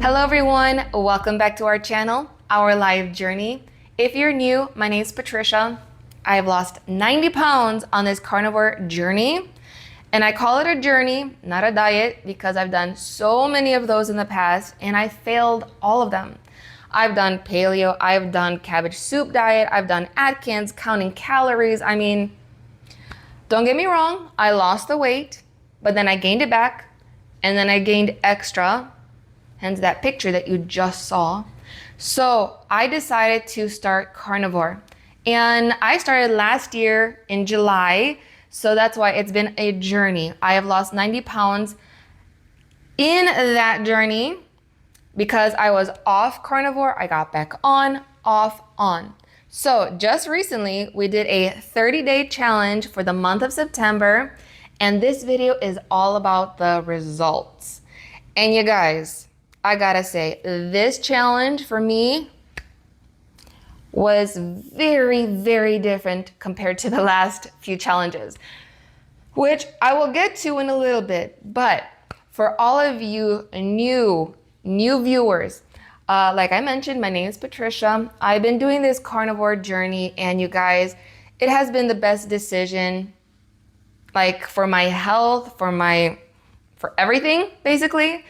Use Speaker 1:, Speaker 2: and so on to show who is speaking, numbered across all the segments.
Speaker 1: Hello everyone, welcome back to our channel, Our Life Journey. If you're new, my name is Patricia. I've lost 90 pounds on this carnivore journey. And I call it a journey, not a diet, because I've done so many of those in the past and I failed all of them. I've done paleo, I've done cabbage soup diet, I've done Atkins, counting calories. I mean, don't get me wrong, I lost the weight, but then I gained it back and then I gained extra, hence that picture that you just saw. So I decided to start carnivore and I started last year in July. So that's why it's been a journey. I have lost 90 pounds in that journey because I was off carnivore. I got back on, off, on. So just recently we did a 30-day challenge for the month of September. And this video is all about the results. And you guys, I gotta say, this challenge for me was very, very different compared to the last few challenges, which I will get to in a little bit. But for all of you new viewers, like I mentioned, my name is Patricia. I've been doing this carnivore journey and you guys, it has been the best decision, like for my health, for everything, basically.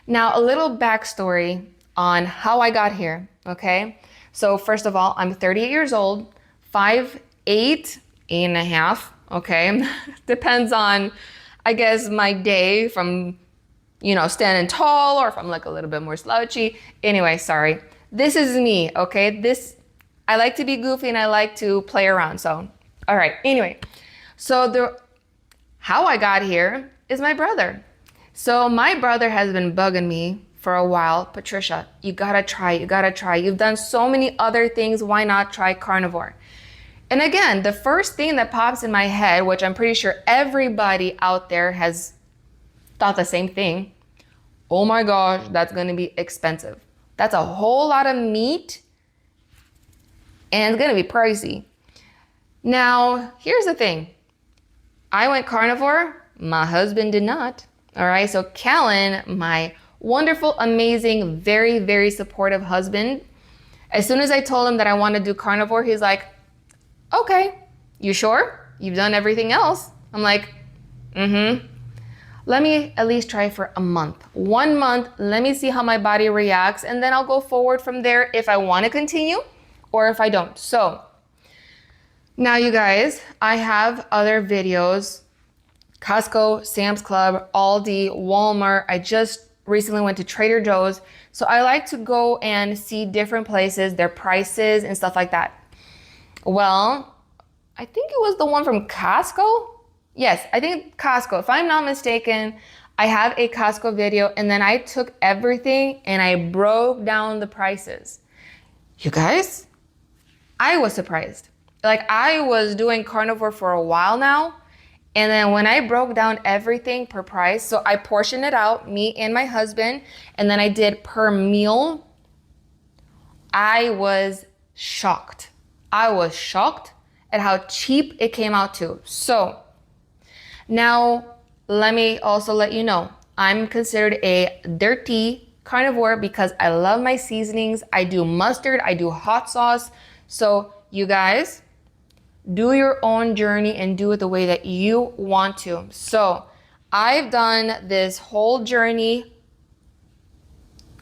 Speaker 1: Now, a little backstory on how I got here, okay? So first of all, I'm 38 years old, 5'8", 8.5", okay? Depends on, I guess, my day from, standing tall or if I'm like a little bit more slouchy. Anyway, sorry. This is me, okay? I like to be goofy and I like to play around, so, all right. Anyway, so how I got here is my brother. So my brother has been bugging me for a while. Patricia, you gotta try. You've done so many other things. Why not try carnivore? And again, the first thing that pops in my head, which I'm pretty sure everybody out there has thought the same thing. Oh my gosh, that's gonna be expensive. That's a whole lot of meat and it's gonna be pricey. Now, here's the thing. I went carnivore, my husband did not. All right, so Callan, my wonderful, amazing, very, very supportive husband, as soon as I told him that I want to do carnivore, he's like, okay, you sure? You've done everything else. I'm like, let me at least try for a month. 1 month, let me see how my body reacts, and then I'll go forward from there if I want to continue or if I don't. So now you guys, I have other videos, Costco, Sam's Club, Aldi, Walmart. I just recently went to Trader Joe's. So I like to go and see different places, their prices and stuff like that. Well, I think it was the one from Costco. Yes, I think Costco. If I'm not mistaken, I have a Costco video and then I took everything and I broke down the prices. You guys, I was surprised. Like I was doing carnivore for a while now. And then when I broke down everything per price, so I portioned it out, me and my husband, and then I did per meal, I was shocked. I was shocked at how cheap it came out to. So now let me also let you know, I'm considered a dirty carnivore because I love my seasonings. I do mustard, I do hot sauce. So you guys, do your own journey and do it the way that you want to. So I've done this whole journey.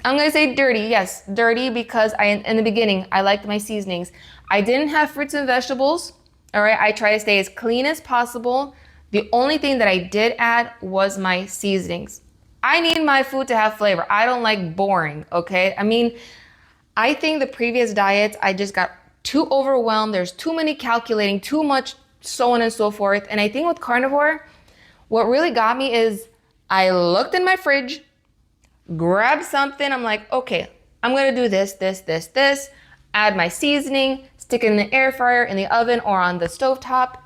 Speaker 1: I'm gonna say dirty, yes, dirty because in the beginning, I liked my seasonings. I didn't have fruits and vegetables, all right? I try to stay as clean as possible. The only thing that I did add was my seasonings. I need my food to have flavor. I don't like boring, okay? I mean, I think the previous diets, I just got too overwhelmed. There's too many calculating, too much so on and so forth. And I think with carnivore, what really got me is I looked in my fridge, grabbed something. I'm like, okay, I'm gonna do this, add my seasoning, stick it in the air fryer, in the oven, or on the stovetop,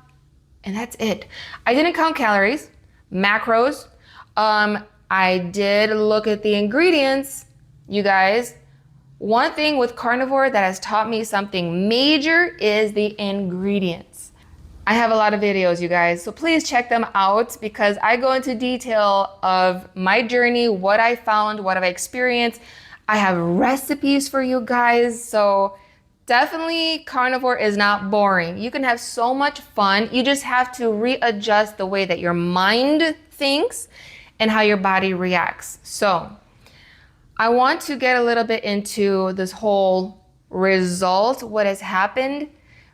Speaker 1: and that's it. I didn't count calories, macros. I did look at the ingredients, you guys. One thing with carnivore that has taught me something major is the ingredients. I have a lot of videos, you guys, so please check them out because I go into detail of my journey, what I found, what I've experienced. I have recipes for you guys. So definitely carnivore is not boring. You can have so much fun. You just have to readjust the way that your mind thinks and how your body reacts. So I want to get a little bit into this whole result, what has happened,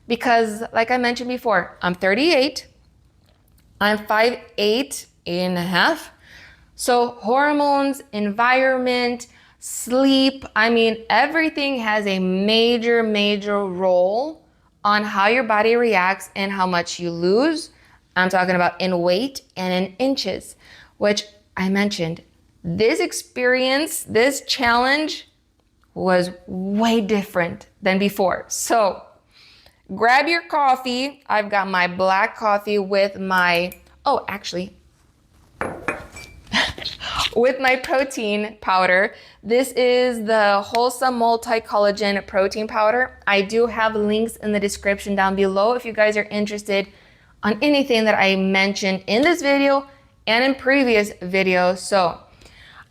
Speaker 1: because like I mentioned before, I'm 38, I'm 5'8.5". So hormones, environment, sleep, I mean, everything has a major, major role on how your body reacts and how much you lose. I'm talking about in weight and in inches, which I mentioned. This experience, this challenge was way different than before. So grab your coffee. I've got my black coffee with my, oh, actually, with my protein powder. This is the Wholesome Multi-Collagen Protein Powder. I do have links in the description down below if you guys are interested on anything that I mentioned in this video and in previous videos. So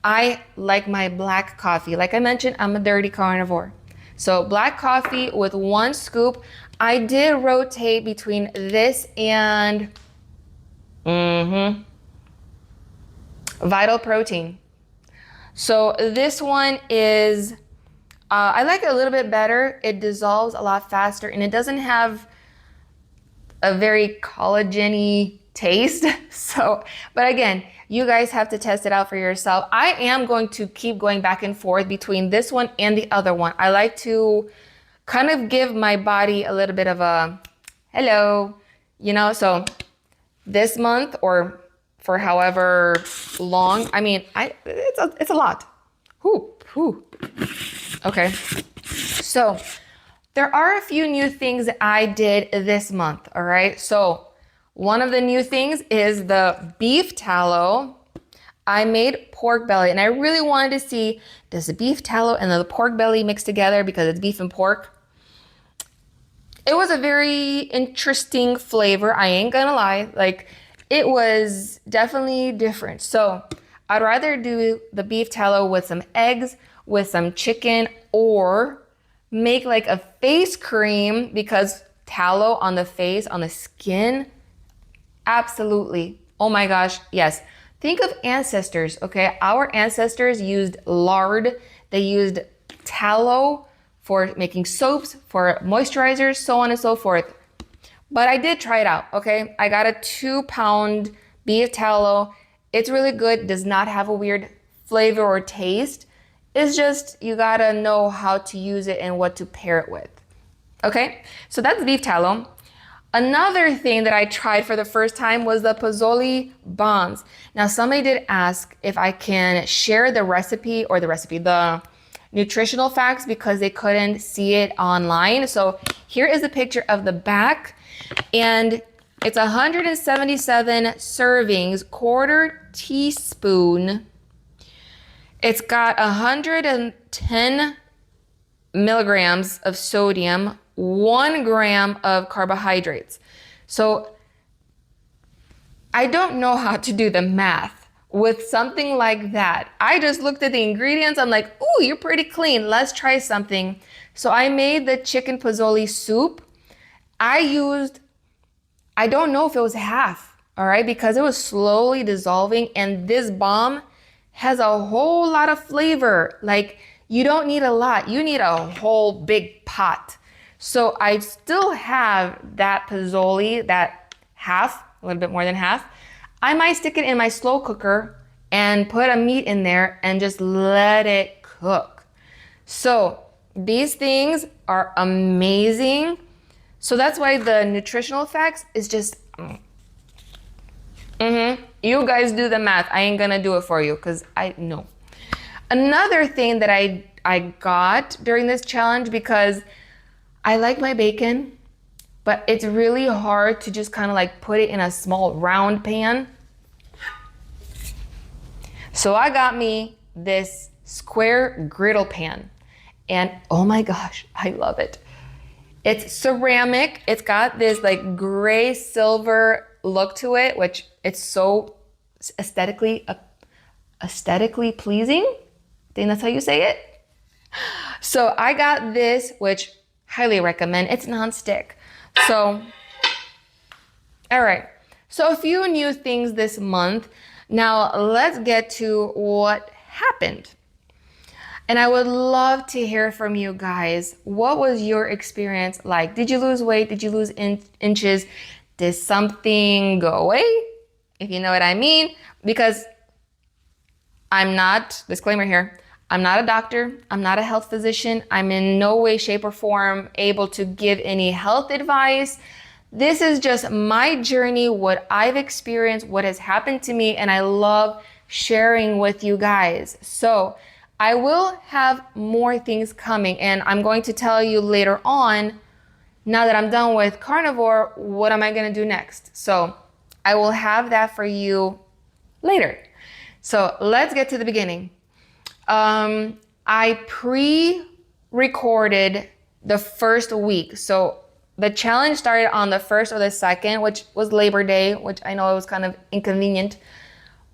Speaker 1: I like my black coffee. Like I mentioned, I'm a dirty carnivore. So black coffee with 1 scoop. I did rotate between this and Vital Protein. So this one is, I like it a little bit better. It dissolves a lot faster and it doesn't have a very collagen-y taste. So, but again, you guys have to test it out for yourself. I am going to keep going back and forth between this one and the other one. I like to kind of give my body a little bit of a hello, you know, so this month or for however long, I mean, it's a lot. Whew. Okay. So there are a few new things that I did this month, all right? So one of the new things is the beef tallow. I made pork belly and I really wanted to see, does the beef tallow and the pork belly mix together because it's beef and pork? It was a very interesting flavor. I ain't gonna lie. Like it was definitely different. So I'd rather do the beef tallow with some eggs, with some chicken, or make like a face cream because tallow on the face, on the skin, absolutely. Oh my gosh, yes. Think of ancestors, okay? Our ancestors used lard. They used tallow for making soaps, for moisturizers, so on and so forth. But I did try it out, okay? I got a 2-pound beef tallow. It's really good, does not have a weird flavor or taste. It's just, you gotta know how to use it and what to pair it with. Okay, so that's beef tallow. Another thing that I tried for the first time was the pozole bombs. Now, somebody did ask if I can share the recipe, the nutritional facts because they couldn't see it online. So here is a picture of the back and it's 177 servings, 1/4 teaspoon. It's got 110 milligrams of sodium, 1 gram of carbohydrates. So I don't know how to do the math with something like that. I just looked at the ingredients. I'm like, ooh, you're pretty clean. Let's try something. So I made the chicken pozole soup. I don't know if it was half, all right, because it was slowly dissolving and this bomb has a whole lot of flavor. Like you don't need a lot, you need a whole big pot. So I still have that pozole, that half, a little bit more than half. I might stick it in my slow cooker and put a meat in there and just let it cook. So these things are amazing. So that's why the nutritional facts is just, you guys do the math. I ain't gonna do it for you because I know. Another thing that I got during this challenge, because I like my bacon, but it's really hard to just kind of like put it in a small round pan. So I got me this square griddle pan and oh my gosh, I love it. It's ceramic. It's got this like gray silver look to it, which it's so aesthetically pleasing. I think that's how you say it. So I got this, which highly recommend. It's nonstick. So, all right. So a few new things this month. Now let's get to what happened. And I would love to hear from you guys. What was your experience like? Did you lose weight? Did you lose inches? Did something go away? If you know what I mean. Because I'm not, disclaimer here, I'm not a doctor. I'm not a health physician. I'm in no way, shape, or form able to give any health advice. This is just my journey, what I've experienced, what has happened to me, and I love sharing with you guys. So I will have more things coming, and I'm going to tell you later on, now that I'm done with carnivore, what am I going to do next? So I will have that for you later. So let's get to the beginning. I pre-recorded the first week. So the challenge started on the 1st or the 2nd, which was Labor Day, which I know it was kind of inconvenient.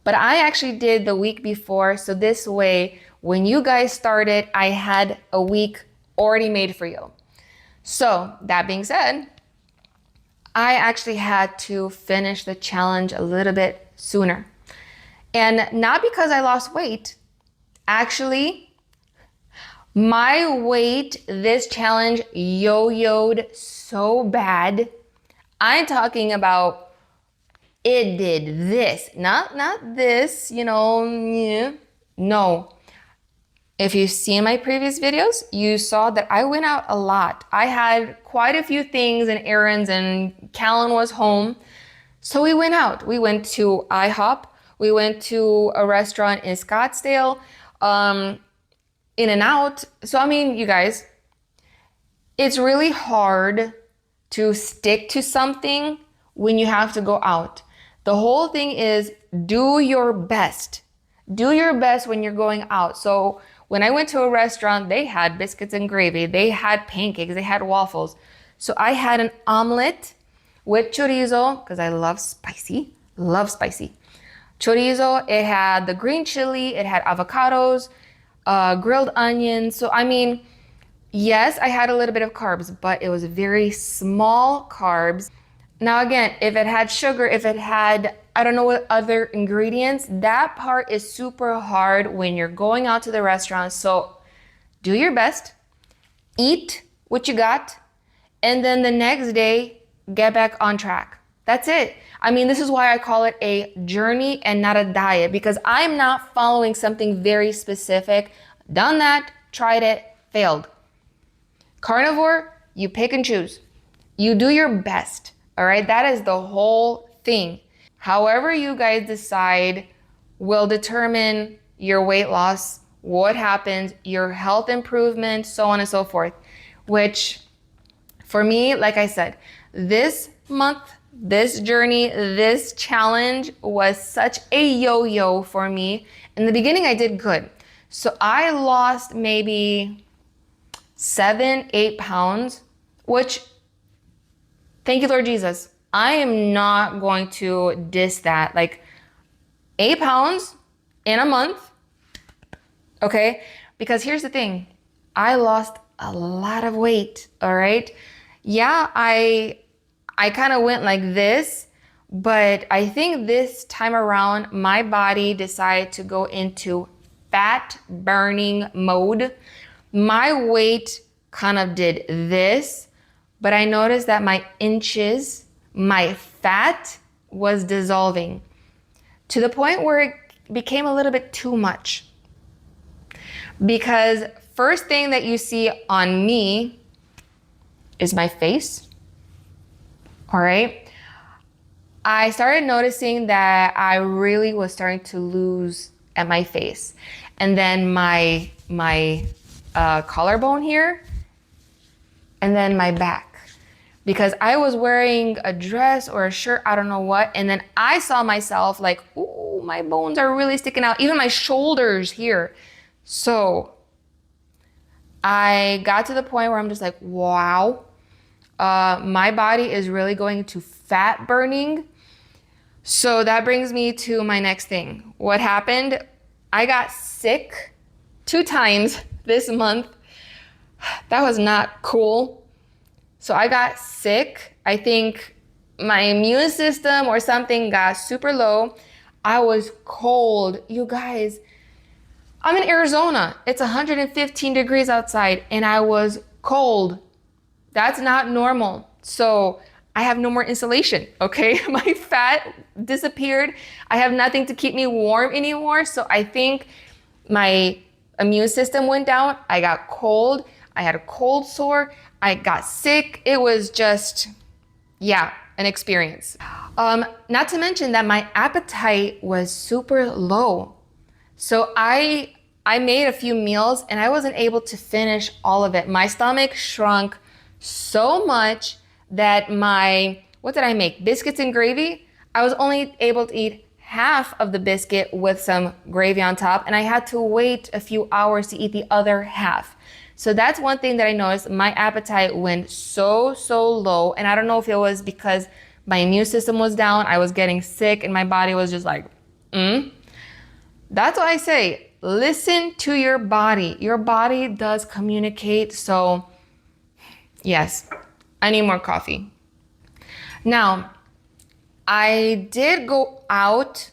Speaker 1: But I actually did the week before. So this way, when you guys started, I had a week already made for you. So that being said, I actually had to finish the challenge a little bit sooner. And not because I lost weight. Actually, my weight, this challenge yo-yoed so bad. I'm talking about it did this, not this, yeah. No. If you've seen my previous videos, you saw that I went out a lot. I had quite a few things and errands, and Callan was home. So we went out. We went to IHOP. We went to a restaurant in Scottsdale, In-N-Out. So, I mean, you guys, it's really hard to stick to something when you have to go out. The whole thing is do your best. Do your best when you're going out. So when I went to a restaurant, they had biscuits and gravy. They had pancakes. They had waffles. So I had an omelet with chorizo because I love spicy. Love spicy. Chorizo, it had the green chili. It had avocados, grilled onions. So, I mean, yes, I had a little bit of carbs, but it was very small carbs. Now, again, if it had sugar, if it had, I don't know what other ingredients, that part is super hard when you're going out to the restaurant. So do your best, eat what you got, and then the next day, get back on track. That's it. I mean, this is why I call it a journey and not a diet, because I'm not following something very specific. Done that, tried it, failed. Carnivore, you pick and choose. You do your best, all right? That is the whole thing. However you guys decide will determine your weight loss, what happens, your health improvement, so on and so forth. Which, for me, like I said, this month, this journey, this challenge was such a yo-yo for me. In the beginning, I did good. So I lost maybe 7-8 pounds, which, thank you, Lord Jesus. I am not going to diss that. Like 8 pounds in a month, okay? Because here's the thing. I lost a lot of weight, all right? Yeah, I kind of went like this, but I think this time around, my body decided to go into fat burning mode. My weight kind of did this, but I noticed that my inches, my fat was dissolving to the point where it became a little bit too much. Because first thing that you see on me is my face. All right. I started noticing that I really was starting to lose at my face. And then my collarbone here, and then my back. Because I was wearing a dress or a shirt, I don't know what, and then I saw myself like, ooh, my bones are really sticking out, even my shoulders here. So I got to the point where I'm just like, wow, my body is really going to fat burning. So that brings me to my next thing. What happened? I got sick 2 times this month. That was not cool. So I got sick. I think my immune system or something got super low. I was cold. You guys, I'm in Arizona. It's 115 degrees outside and I was cold. That's not normal. So I have no more insulation, okay? My fat disappeared. I have nothing to keep me warm anymore. So I think my immune system went down. I got cold. I had a cold sore. I got sick. It was just, yeah, an experience. Not to mention that my appetite was super low. So I made a few meals and I wasn't able to finish all of it. My stomach shrunk so much that what did I make? Biscuits and gravy? I was only able to eat half of the biscuit with some gravy on top, and I had to wait a few hours to eat the other half. So that's one thing that I noticed. My appetite went so low, and I don't know if it was because my immune system was down, I was getting sick, and my body was just like, That's why I say, listen to your body. Your body does communicate, so yes, I need more coffee. Now, I did go out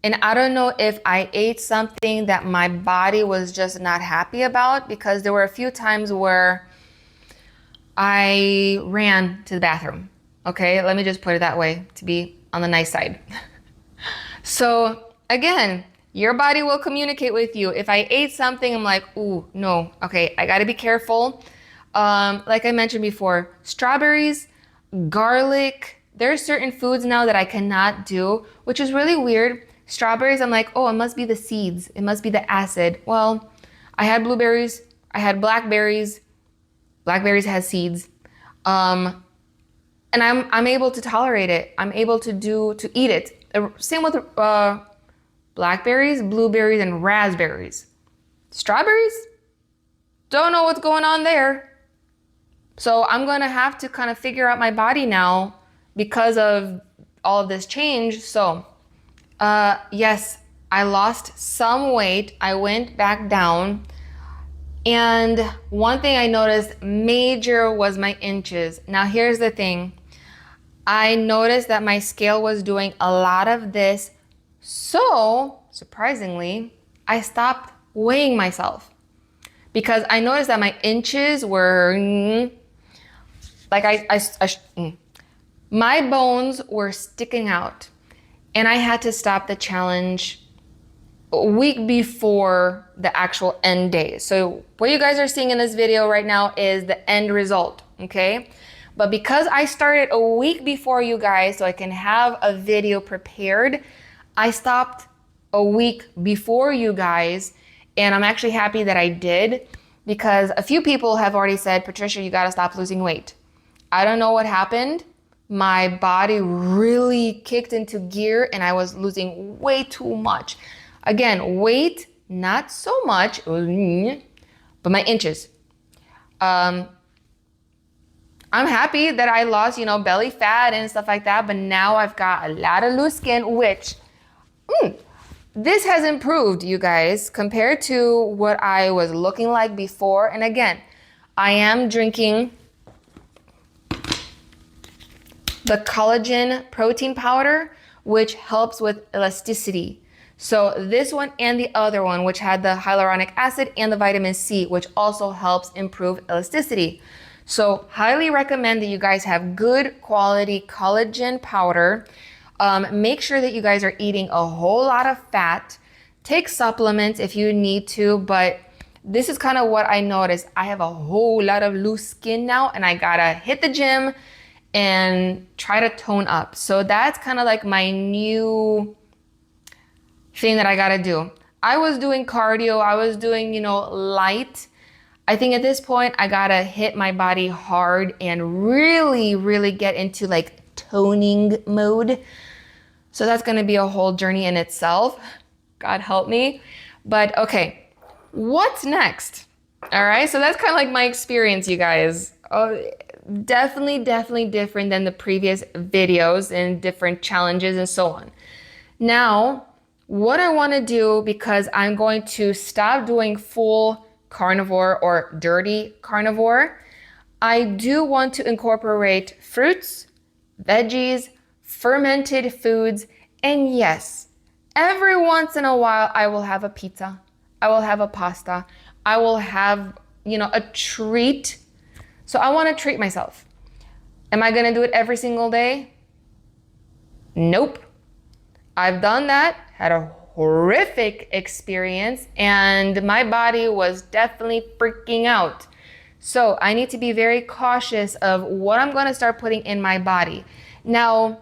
Speaker 1: and I don't know if I ate something that my body was just not happy about, because there were a few times where I ran to the bathroom. Okay, let me just put it that way to be on the nice side. So again, your body will communicate with you. If I ate something, I'm like, ooh, no, okay, I gotta be careful. Like I mentioned before, strawberries, garlic, there are certain foods now that I cannot do, which is really weird. Strawberries, I'm like, oh, it must be the seeds. It must be the acid. Well, I had blueberries, I had blackberries. Blackberries has seeds. And I'm able to tolerate it. I'm able to eat it. Same with blackberries, blueberries, and raspberries. Strawberries? Don't know what's going on there. So I'm gonna have to kind of figure out my body now because of all of this change. So yes, I lost some weight. I went back down. And one thing I noticed major was my inches. Now here's the thing. I noticed that my scale was doing a lot of this. So surprisingly, I stopped weighing myself because I noticed that my inches were like my bones were sticking out, and I had to stop the challenge a week before the actual end day. So what you guys are seeing in this video right now is the end result, okay? But because I started a week before you guys so I can have a video prepared, I stopped a week before you guys, and I'm actually happy that I did, because a few people have already said, Patricia, you gotta stop losing weight. I don't know what happened. My body really kicked into gear and I was losing way too much. Again, weight, not so much, but my inches. I'm happy that I lost, belly fat and stuff like that, but now I've got a lot of loose skin, which this has improved, you guys, compared to what I was looking like before. And again, I am drinking the collagen protein powder, which helps with elasticity. So this one and the other one, which had the hyaluronic acid and the vitamin C, which also helps improve elasticity. So highly recommend that you guys have good quality collagen powder. Make sure that you guys are eating a whole lot of fat. Take supplements if you need to, but this is kind of what I noticed. I have a whole lot of loose skin now, and I gotta hit the gym and try to tone up. So that's kind of like my new thing that I gotta do. I was doing cardio, I was doing, light. I think at this point I gotta hit my body hard and really get into like toning mode. So that's gonna be a whole journey in itself. God help me. But okay, what's next? All right, so that's kind of like my experience, you guys. Definitely different than the previous videos and different challenges and so on. Now, what I want to do, because I'm going to stop doing full carnivore or dirty carnivore, I do want to incorporate fruits, veggies, fermented foods, and yes, every once in a while I will have a pizza. I will have a pasta. I will have, a treat. So I want to treat myself. Am I going to do it every single day? Nope. I've done that, had a horrific experience, and my body was definitely freaking out. So I need to be very cautious of what I'm going to start putting in my body. Now,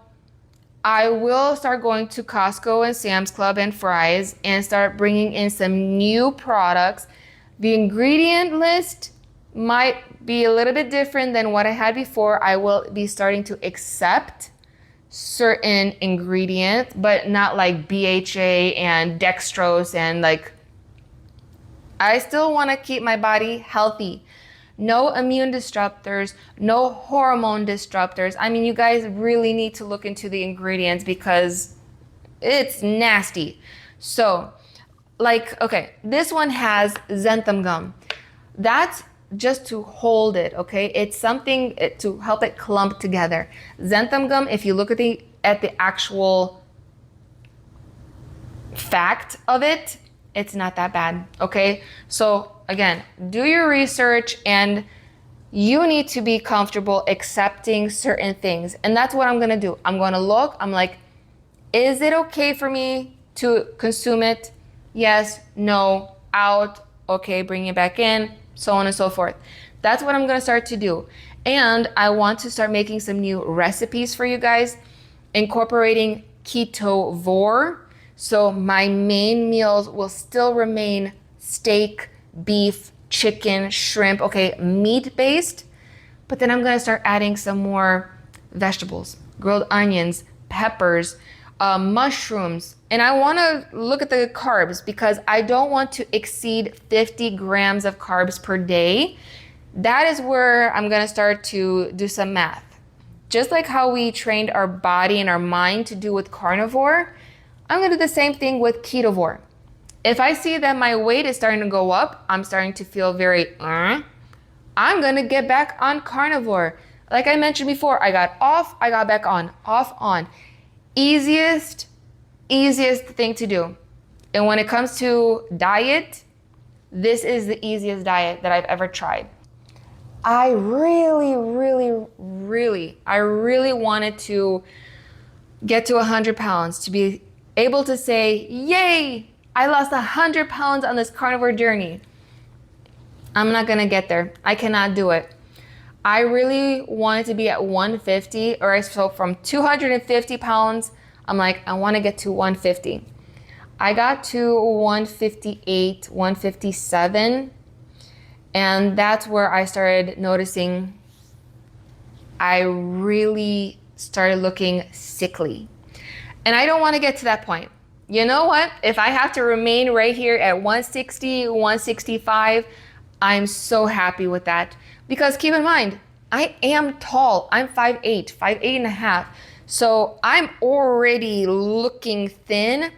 Speaker 1: I will start going to Costco and Sam's Club and Fry's and start bringing in some new products. The ingredient list might be a little bit different than what I had before. I will be starting to accept certain ingredients, but not like BHA and dextrose, and like, I still want to keep my body healthy. No immune disruptors, no hormone disruptors. I mean, you guys really need to look into the ingredients because it's nasty. So like, okay, this one has xanthan gum. That's just to hold it, okay? It's something to help it clump together. Xanthan gum, if you look at the actual fact of it, it's not that bad, okay? So again, do your research, and you need to be comfortable accepting certain things. And that's what I'm gonna do. I'm gonna look, I'm like, is it okay for me to consume it? Yes, no, out, okay, bring it back in, so on and so forth. That's what I'm gonna start to do. And I want to start making some new recipes for you guys, incorporating ketovore. So my main meals will still remain steak, beef, chicken, shrimp, okay, meat-based. But then I'm gonna start adding some more vegetables, grilled onions, peppers, mushrooms. And I wanna look at the carbs because I don't want to exceed 50 grams of carbs per day. That is where I'm gonna start to do some math. Just like how we trained our body and our mind to do with carnivore, I'm gonna do the same thing with ketovore. If I see that my weight is starting to go up, I'm starting to feel very, I'm gonna get back on carnivore. Like I mentioned before, I got off, I got back on, off, on. Easiest thing to do. And when it comes to diet, this is the easiest diet that I've ever tried. I really wanted to get to 100 pounds to be able to say, yay, I lost 100 pounds on this carnivore journey. I'm not gonna get there. I cannot do it. I really wanted to be at 150, or so from 250 pounds, I'm like, I wanna get to 150. I got to 158, 157, and that's where I started noticing I really started looking sickly. And I don't want to get to that point. You know what? If I have to remain right here at 160, 165, I'm so happy with that. Because keep in mind, I am tall. I'm 5'8", 5'8 and a half. So I'm already looking thin.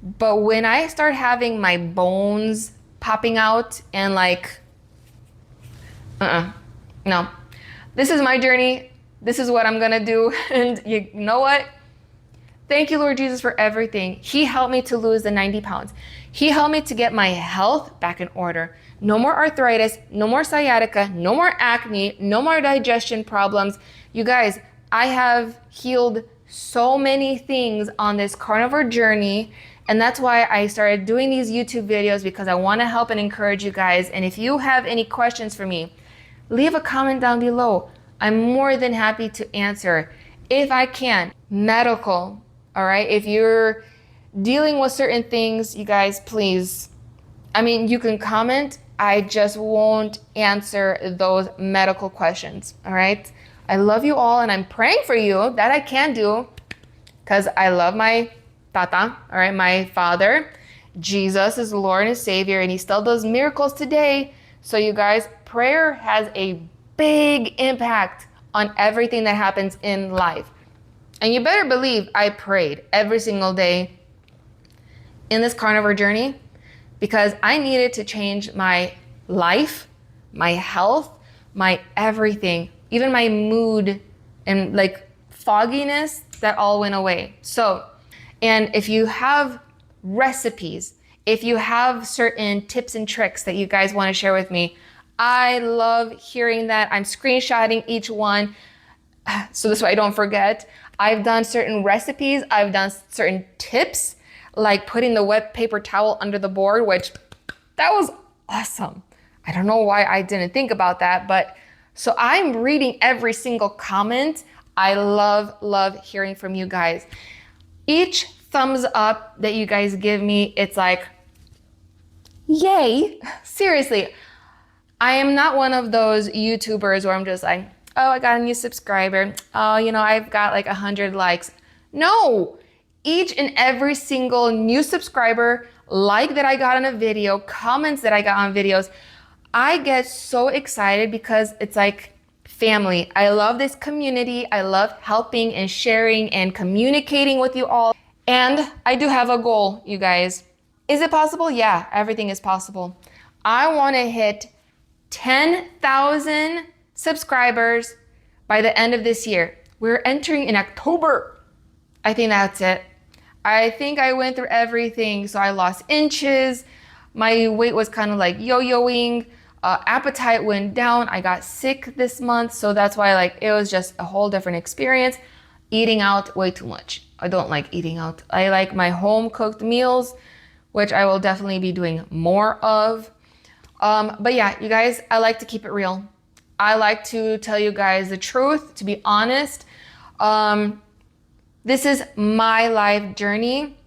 Speaker 1: But when I start having my bones popping out and like, no, this is my journey. This is what I'm gonna do. And you know what? Thank you, Lord Jesus, for everything. He helped me to lose the 90 pounds. He helped me to get my health back in order. No more arthritis, no more sciatica, no more acne, no more digestion problems. You guys, I have healed so many things on this carnivore journey. And that's why I started doing these YouTube videos, because I want to help and encourage you guys. And if you have any questions for me, leave a comment down below. I'm more than happy to answer if I can. Medical. All right, if you're dealing with certain things, you guys, please, I mean, you can comment. I just won't answer those medical questions, all right? I love you all, and I'm praying for you. That I can do, because I love my tata, all right, my father. Jesus is Lord and Savior, and he still does miracles today. So you guys, prayer has a big impact on everything that happens in life. And you better believe I prayed every single day in this carnivore journey, because I needed to change my life, my health, my everything, even my mood and like fogginess, that all went away. So, and if you have recipes, if you have certain tips and tricks that you guys want to share with me, I love hearing that. I'm screenshotting each one so this way I don't forget. I've done certain recipes, I've done certain tips, like putting the wet paper towel under the board, which that was awesome. I don't know why I didn't think about that, but so I'm reading every single comment. I love hearing from you guys. Each thumbs up that you guys give me, it's like, yay. Seriously, I am not one of those YouTubers where I'm just like, oh, I got a new subscriber. Oh, you know, I've got like 100 likes. No, each and every single new subscriber, like that I got on a video, comments that I got on videos, I get so excited because it's like family. I love this community. I love helping and sharing and communicating with you all. And I do have a goal, you guys. Is it possible? Yeah, everything is possible. I want to hit 10,000 subscribers by the end of this year. We're entering in October. I think that's it. I think I went through everything. So I lost inches. My weight was kind of like yo-yoing. Appetite went down. I got sick this month. So that's why like it was just a whole different experience. Eating out way too much. I don't like eating out. I like my home cooked meals, which I will definitely be doing more of. But yeah, you guys, I like to keep it real. I like to tell you guys the truth, to be honest. This is my life journey.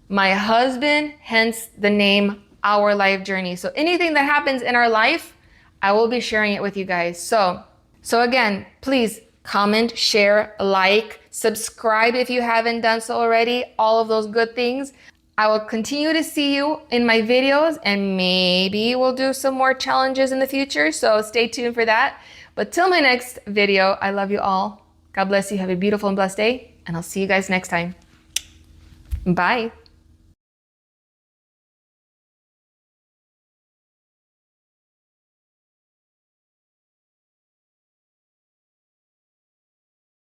Speaker 1: My husband, hence the name Our Life Journey. So anything that happens in our life, I will be sharing it with you guys. So again, please comment, share, like, subscribe if you haven't done so already, all of those good things. I will continue to see you in my videos and maybe we'll do some more challenges in the future. So stay tuned for that. But till my next video, I love you all. God bless you. Have a beautiful and blessed day. And I'll see you guys next time. Bye.